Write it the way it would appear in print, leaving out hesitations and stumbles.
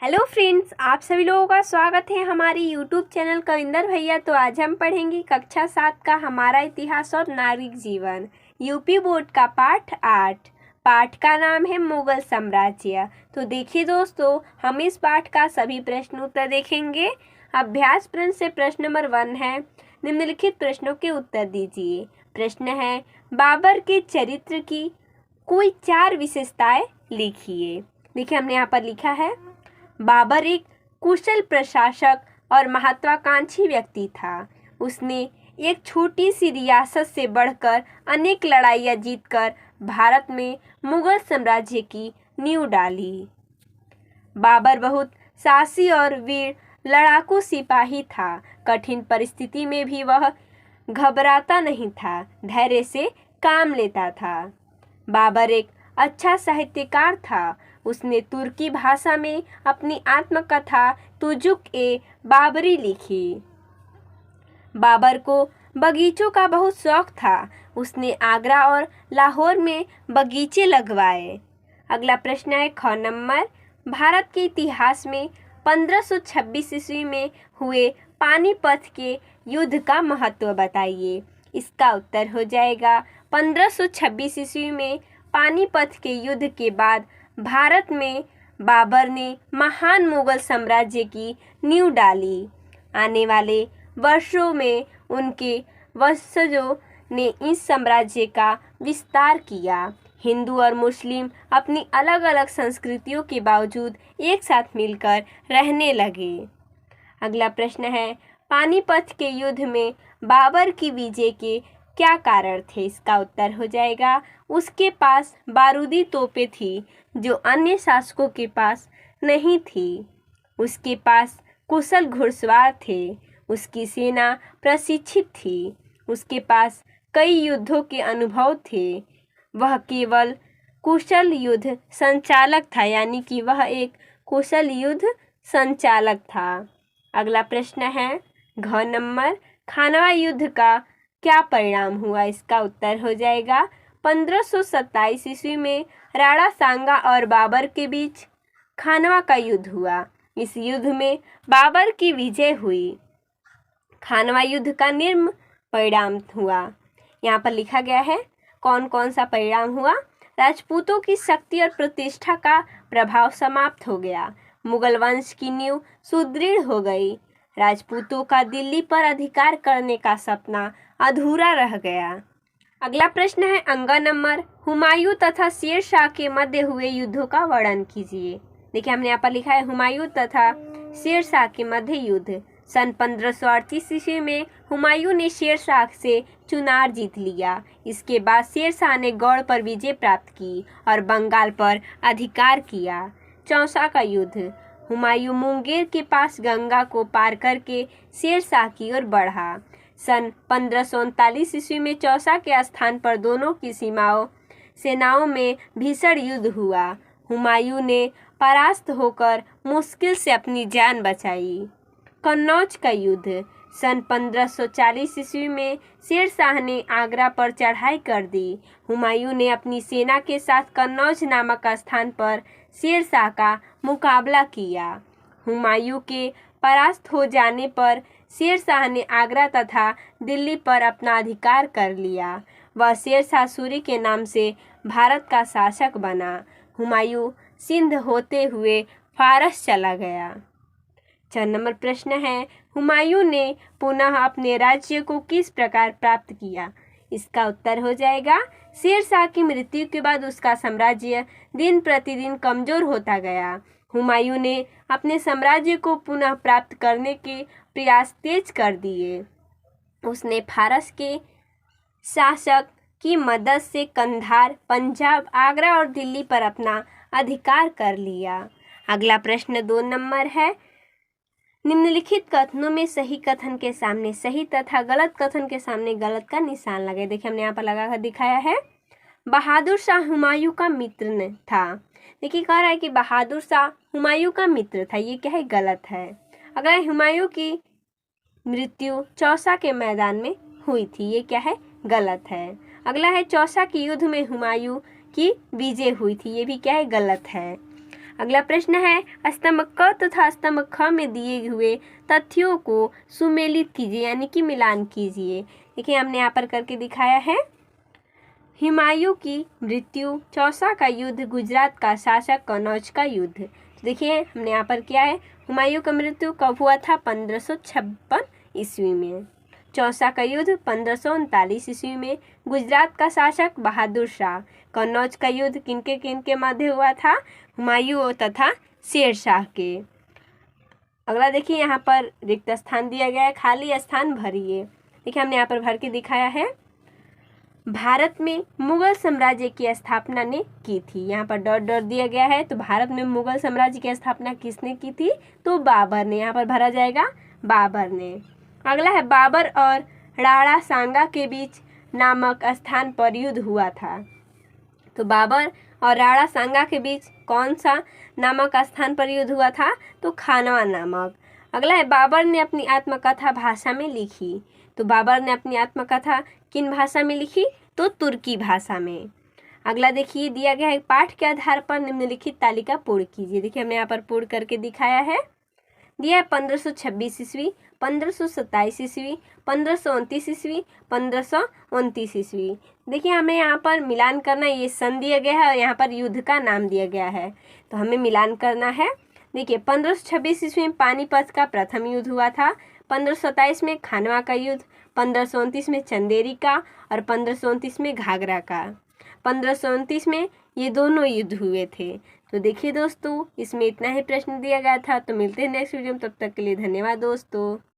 Hello friends, आप सभी लोगों का स्वागत है हमारी यूट्यूब चैनल कविंदर भैया। तो आज हम पढ़ेंगे कक्षा 7 का हमारा इतिहास और नागरिक जीवन, यूपी बोर्ड का पाठ 8। पाठ का नाम है मुगल साम्राज्य। तो देखिए दोस्तों, हम इस पाठ का सभी प्रश्न उत्तर देखेंगे। अभ्यास प्रश्न से प्रश्न नंबर 1 है, निम्नलिखित प्रश्नों के उत्तर दीजिए। प्रश्न है, बाबर के चरित्र की कोई 4 विशेषताएं लिखिए। देखिए हमने यहाँ पर लिखा है, बाबर एक कुशल प्रशासक और महत्वाकांक्षी व्यक्ति था। उसने एक छोटी सी रियासत से बढ़कर अनेक लड़ाइयाँ जीतकर भारत में मुगल साम्राज्य की नींव डाली। बाबर बहुत साहसी और वीर लड़ाकू सिपाही था। कठिन परिस्थिति में भी वह घबराता नहीं था, धैर्य से काम लेता था। बाबर एक अच्छा साहित्यकार था। उसने तुर्की भाषा में अपनी आत्मकथा तुजुक-ए-बाबरी लिखी। बाबर को बगीचों का बहुत शौक था। उसने आगरा और लाहौर में बगीचे लगवाए। अगला प्रश्न है ख नंबर, भारत के इतिहास में 1526 ईस्वी में हुए पानीपत के युद्ध का महत्व बताइए। इसका उत्तर हो जाएगा, 1526 ईस्वी में पानीपत के युद्ध के बाद भारत में बाबर ने महान मुगल साम्राज्य की नींव डाली। आने वाले वर्षों में उनके वंशजों ने इस साम्राज्य का विस्तार किया। हिंदू और मुस्लिम अपनी अलग अलग संस्कृतियों के बावजूद एक साथ मिलकर रहने लगे। अगला प्रश्न है, पानीपत के युद्ध में बाबर की विजय के क्या कारण थे। इसका उत्तर हो जाएगा, उसके पास बारूदी तोपें थी जो अन्य शासकों के पास नहीं थी। उसके पास कुशल घुड़सवार थे। उसकी सेना प्रशिक्षित थी। उसके पास कई युद्धों के अनुभव थे। वह केवल कुशल युद्ध संचालक था, यानी कि वह एक कुशल युद्ध संचालक था। अगला प्रश्न है घ नंबर, खानवा युद्ध का क्या परिणाम हुआ। इसका उत्तर हो जाएगा, 1527 ईस्वी में राणा सांगा और बाबर के बीच खानवा का युद्ध हुआ। इस युद्ध में बाबर की विजय हुई। खानवा युद्ध का निम्न परिणाम हुआ। यहाँ पर लिखा गया है कौन कौन सा परिणाम हुआ। राजपूतों की शक्ति और प्रतिष्ठा का प्रभाव समाप्त हो गया। मुगल वंश की नींव सुदृढ़ हो गई। राजपूतों का दिल्ली पर अधिकार करने का सपना अधूरा रह गया। अगला प्रश्न है अंग नंबर, हुमायूं तथा शेर शाह के मध्य हुए युद्धों का वर्णन कीजिए। देखिए हमने यहाँ पर लिखा है, हुमायूं तथा शेर शाह के मध्य युद्ध। सन 1538 ईस्वी में हुमायूं ने शेर शाह से चुनार जीत लिया। इसके बाद शेर शाह ने गौड़ पर विजय प्राप्त की और बंगाल पर अधिकार किया। चौसा का युद्ध। हुमायूं मुंगेर के पास गंगा को पार करके शेर शाह की ओर बढ़ा। सन 1539 ईस्वी में चौसा के स्थान पर दोनों की सेनाओं में भीषण युद्ध हुआ। हुमायूं ने परास्त होकर मुश्किल से अपनी जान बचाई। कन्नौज का युद्ध। सन 1540 ईस्वी में शेर शाह ने आगरा पर चढ़ाई कर दी। हुमायूं ने अपनी सेना के साथ कन्नौज नामक स्थान पर शेर शाह का मुकाबला किया। हुमायूं के परास्त हो जाने पर शेर शाह ने आगरा तथा दिल्ली पर अपना अधिकार कर लिया। वह शेर शाह सूरी के नाम से भारत का शासक बना। हुमायूं सिंध होते हुए फारस चला गया। 4 नंबर प्रश्न है, हुमायूं ने पुनः अपने राज्य को किस प्रकार प्राप्त किया। इसका उत्तर हो जाएगा, शेर शाह की मृत्यु के बाद उसका साम्राज्य दिन प्रतिदिन कमजोर होता गया। हुमायूं ने अपने साम्राज्य को पुनः प्राप्त करने के प्रयास तेज कर दिए। उसने फारस के शासक की मदद से कंधार, पंजाब, आगरा और दिल्ली पर अपना अधिकार कर लिया। अगला प्रश्न 2 नंबर है, निम्नलिखित कथनों में सही कथन के सामने सही तथा गलत कथन के सामने गलत का निशान लगाए। देखिए हमने यहाँ पर लगाकर दिखाया है, बहादुर शाह हुमायूं का मित्र था। देखिए कह रहा है कि बहादुर शाह हुमायूं का मित्र था, ये क्या है, गलत है। अगला, हुमायूं की मृत्यु चौसा के मैदान में हुई थी, ये क्या है, गलत है। अगला है, चौसा के युद्ध में हुमायूं की विजय हुई थी, ये भी क्या है, गलत है। अगला प्रश्न है, स्तंभ क तथा स्तंभ ख में दिए हुए तथ्यों को सुमेलित कीजिए यानी कि मिलान कीजिए। देखिए हमने यहाँ पर करके दिखाया है। हुमायूं की मृत्यु, चौसा का युद्ध, गुजरात का शासक, कनौज का युद्ध। तो देखिए हमने यहाँ पर किया है, हुमायूं का मृत्यु कब हुआ था? 1556 ईस्वी में। चौसा का युद्ध 1539 ईस्वी में। गुजरात का शासक बहादुर शाह। कन्नौज का युद्ध किनके मध्य हुआ था? हुमायूं तथा शेरशाह के। अगला देखिए यहाँ पर रिक्त स्थान दिया गया है, खाली स्थान भरिए। देखिए हमने यहाँ पर भर के दिखाया है। भारत में मुगल साम्राज्य की स्थापना ने की थी। यहाँ पर डॉट डॉट दिया गया है, तो भारत में मुगल साम्राज्य की स्थापना किसने की थी? तो बाबर ने। यहाँ पर भरा जाएगा बाबर ने। अगला है, बाबर और राणा सांगा के बीच नामक स्थान पर युद्ध हुआ था। तो बाबर और राणा सांगा के बीच कौन सा नामक स्थान पर युद्ध हुआ था? तो खानवा नामक। अगला है, बाबर ने अपनी आत्मकथा भाषा में लिखी। तो बाबर ने अपनी आत्मकथा किन भाषा में लिखी? तो तुर्की भाषा में। अगला देखिए दिया गया है, पाठ के आधार पर निम्नलिखित तालिका पूर्ण कीजिए। देखिए हमने यहाँ पर पूर्ण करके दिखाया है। दिया है 1526 ईस्वी, 1527 ईस्वी, 1529 ईस्वी, 1529 ईस्वी। देखिए हमें यहाँ पर मिलान करना, ये सन दिया गया है और यहाँ पर युद्ध का नाम दिया गया है, तो हमें मिलान करना है। देखिए 1526 ईस्वी में पानीपत का प्रथम युद्ध हुआ था। 1527 में खानवा का युद्ध, 1529 में चंदेरी का और 1529 में घाघरा का। 1529 में ये दोनों युद्ध हुए थे। तो देखिए दोस्तों, इसमें इतना ही प्रश्न दिया गया था। तो मिलते हैं नेक्स्ट वीडियो में, तब तक के लिए धन्यवाद दोस्तों।